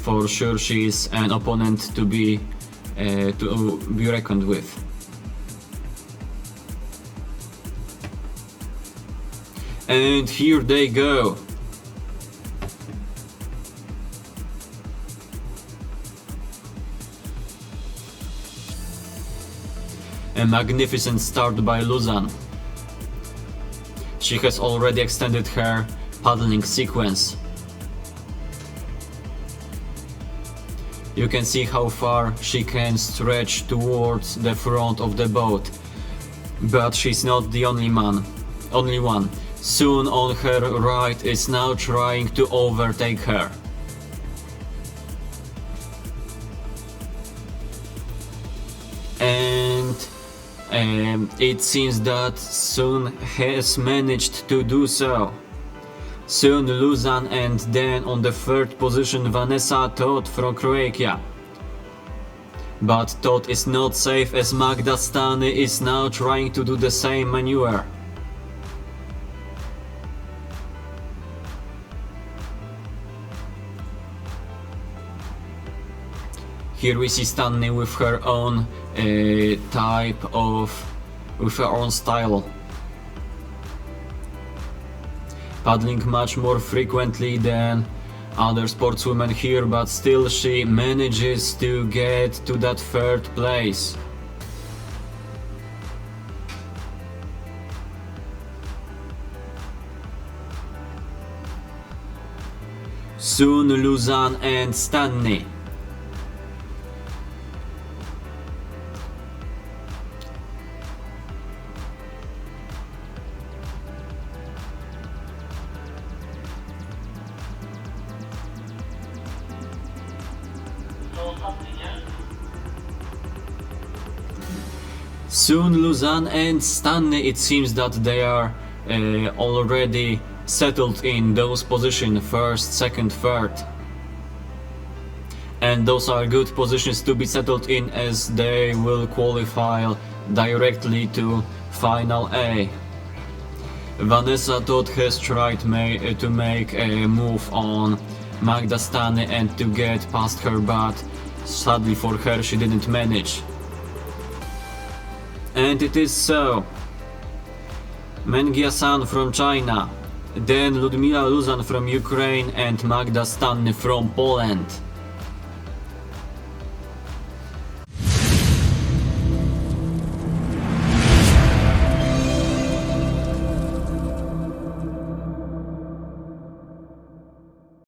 for sure she is an opponent to be reckoned with. And here they go. A magnificent start by Luzan. She has already extended her paddling sequence. You can see how far she can stretch towards the front of the boat. But she's not the only one. Soon on her right is now trying to overtake her. And it seems that Sun has managed to do so. Soon Luzan, and then on the third position Vanessa Todd from Croatia. But Todd is not safe as Magda Stany is now trying to do the same maneuver. Here we see Stanley with her own with her own style. Paddling much more frequently than other sportswomen here, but still she manages to get to that third place. Soon Luzan and Stanley. Soon Luzan and Stanley, it seems that they are already settled in those positions, first, second, third. And those are good positions to be settled in, as they will qualify directly to Final A. Vanessa Todd has tried to make a move on Magda Stany and to get past her, but sadly for her she didn't manage. And it is so. Mengia-san from China, then Ludmila Luzan from Ukraine and Magda Stany from Poland.